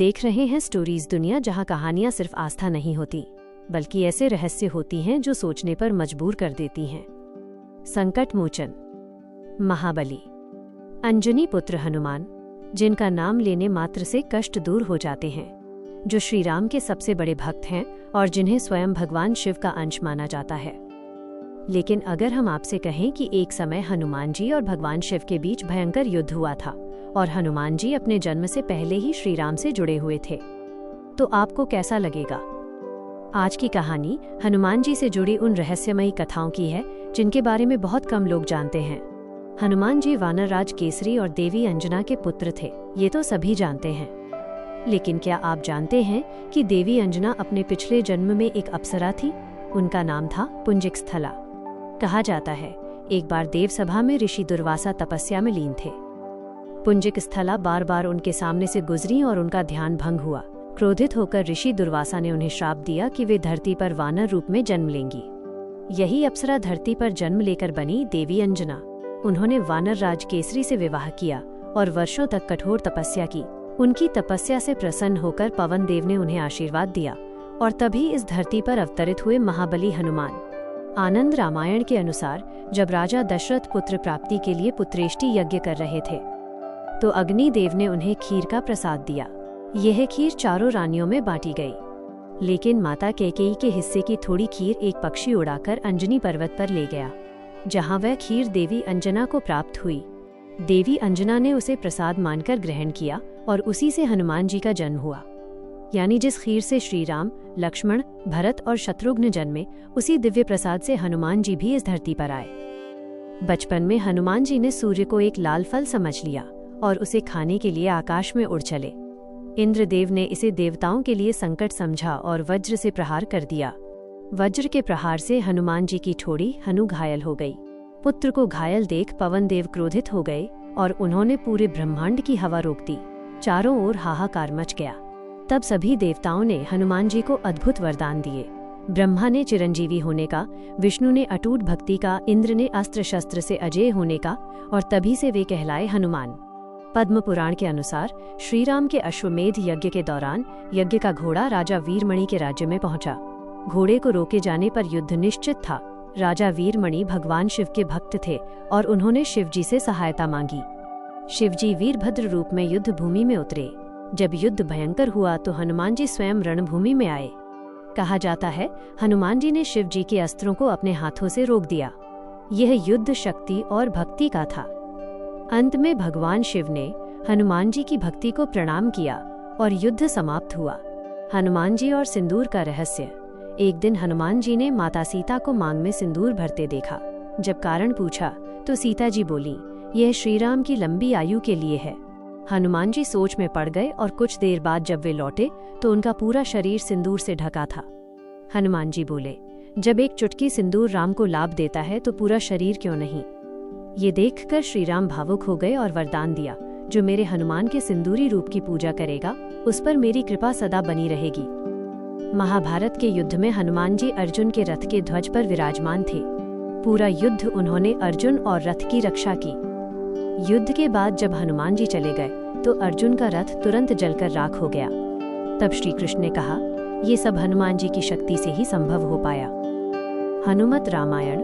देख रहे हैं स्टोरीज दुनिया, जहां कहानियां सिर्फ आस्था नहीं होती बल्कि ऐसे रहस्य होती हैं जो सोचने पर मजबूर कर देती हैं। संकट मोचन। महाबली। अंजनी पुत्र हनुमान, जिनका नाम लेने मात्र से कष्ट दूर हो जाते हैं, जो श्री राम के सबसे बड़े भक्त हैं और जिन्हें स्वयं भगवान शिव का अंश माना जाता है। लेकिन अगर हम आपसे कहें कि एक समय हनुमान जी और भगवान शिव के बीच भयंकर युद्ध हुआ था और हनुमान जी अपने जन्म से पहले ही श्री राम से जुड़े हुए थे, तो आपको कैसा लगेगा? आज की कहानी हनुमान जी से जुड़ी उन रहस्यमयी कथाओं की है जिनके बारे में बहुत कम लोग जानते हैं। हनुमान जी वानरराज केसरी और देवी अंजना के पुत्र थे, ये तो सभी जानते हैं। लेकिन क्या आप जानते हैं कि देवी अंजना अपने पिछले जन्म में एक अप्सरा थी? उनका नाम था पुंजिकस्थला। कहा जाता है एक बार देवसभा में ऋषि दुर्वासा तपस्या में लीन थे। पुंजिकस्थला बार बार उनके सामने से गुजरी और उनका ध्यान भंग हुआ। क्रोधित होकर ऋषि दुर्वासा ने उन्हें श्राप दिया कि वे धरती पर वानर रूप में जन्म लेंगी। यही अप्सरा धरती पर जन्म लेकर बनी देवी अंजना। उन्होंने वानरराज केसरी से विवाह किया और वर्षों तक कठोर तपस्या की। उनकी तपस्या से प्रसन्न होकर पवन देव ने उन्हें आशीर्वाद दिया और तभी इस धरती पर अवतरित हुए महाबली हनुमान। आनंद रामायण के अनुसार जब राजा दशरथ पुत्र प्राप्ति के लिए पुत्रेष्टि यज्ञ कर रहे थे, तो अग्निदेव ने उन्हें खीर का प्रसाद दिया। यह खीर चारों रानियों में बांटी गई, लेकिन माता कैकेयी के हिस्से की थोड़ी खीर एक पक्षी उड़ाकर अंजनी पर्वत पर ले गया, जहां वह खीर देवी अंजना को प्राप्त हुई। देवी अंजना ने उसे प्रसाद मानकर ग्रहण किया और उसी से हनुमान जी का जन्म हुआ। यानी जिस खीर से श्री राम, लक्ष्मण, भरत और शत्रुघ्न जन्मे, उसी दिव्य प्रसाद से हनुमान जी भी इस धरती पर आए। बचपन में हनुमान जी ने सूर्य को एक लाल फल समझ लिया और उसे खाने के लिए आकाश में उड़ चले। इंद्रदेव ने इसे देवताओं के लिए संकट समझा और वज्र से प्रहार कर दिया। वज्र के प्रहार से हनुमान जी की ठोड़ी हनु घायल हो गई। पुत्र को घायल देख पवन देव क्रोधित हो गए और उन्होंने पूरे ब्रह्मांड की हवा रोक दी। चारों ओर हाहाकार मच गया। तब सभी देवताओं ने हनुमान जी को अद्भुत वरदान दिए। ब्रह्मा ने चिरंजीवी होने का, विष्णु ने अटूट भक्ति का, इंद्र ने अस्त्र शस्त्र से अजेय होने का, और तभी से वे कहलाए हनुमान। पद्म पुराण के अनुसार श्री राम के अश्वमेध यज्ञ के दौरान यज्ञ का घोड़ा राजा वीरमणि के राज्य में पहुंचा। घोड़े को रोके जाने पर युद्ध निश्चित था। राजा वीरमणि भगवान शिव के भक्त थे और उन्होंने शिवजी से सहायता मांगी। शिवजी वीरभद्र रूप में युद्ध भूमि में उतरे। जब युद्ध भयंकर हुआ तो हनुमान जी स्वयं रणभूमि में आए। कहा जाता है हनुमान जी ने शिव जी के अस्त्रों को अपने हाथों से रोक दिया। यह युद्ध शक्ति और भक्ति का था। अंत में भगवान शिव ने हनुमान जी की भक्ति को प्रणाम किया और युद्ध समाप्त हुआ। हनुमान जी और सिंदूर का रहस्य। एक दिन हनुमान जी ने माता सीता को मांग में सिंदूर भरते देखा। जब कारण पूछा तो सीता जी बोली, यह श्री राम की लंबी आयु के लिए है। हनुमान जी सोच में पड़ गए और कुछ देर बाद जब वे लौटे तो उनका पूरा शरीर सिंदूर से ढका था। हनुमान जी बोले, जब एक चुटकी सिंदूर राम को लाभ देता है तो पूरा शरीर क्यों नहीं? ये देखकर श्री राम भावुक हो गए और वरदान दिया, जो मेरे हनुमान के सिंदूरी रूप की पूजा करेगा उस पर मेरी कृपा सदा बनी रहेगी। महाभारत के युद्ध में हनुमान जी अर्जुन के रथ के ध्वज पर विराजमान थे। पूरा युद्ध उन्होंने अर्जुन और रथ की रक्षा की। युद्ध के बाद जब हनुमान जी चले गए तो अर्जुन का रथ तुरंत जलकर राख हो गया। तब श्री कृष्ण ने कहा, ये सब हनुमान जी की शक्ति से ही संभव हो पाया। हनुमत रामायण,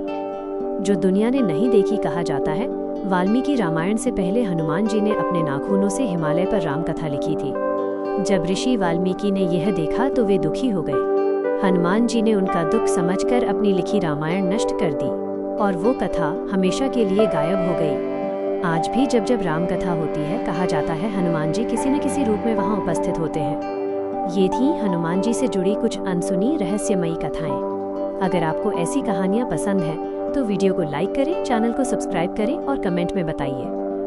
जो दुनिया ने नहीं देखी, कहा जाता है वाल्मीकि रामायण से पहले हनुमान जी ने अपने नाखूनों से हिमालय पर राम कथा लिखी थी। जब ऋषि वाल्मीकि ने यह देखा तो वे दुखी हो गए। हनुमान जी ने उनका दुख समझकर अपनी लिखी रामायण नष्ट कर दी और वो कथा हमेशा के लिए गायब हो गई। आज भी जब जब राम कथा होती है, कहा जाता है हनुमान जी किसी न किसी रूप में वहां उपस्थित होते हैं। ये थी हनुमान जी से जुड़ी कुछ अनसुनी रहस्यमयी कथाएं। अगर आपको ऐसी कहानियां पसंद हैं तो वीडियो को लाइक करें, चैनल को सब्सक्राइब करें और कमेंट में बताइए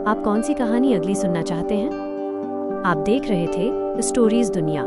आप कौन सी कहानी अगली सुनना चाहते हैं। आप देख रहे थे स्टोरीज दुनिया।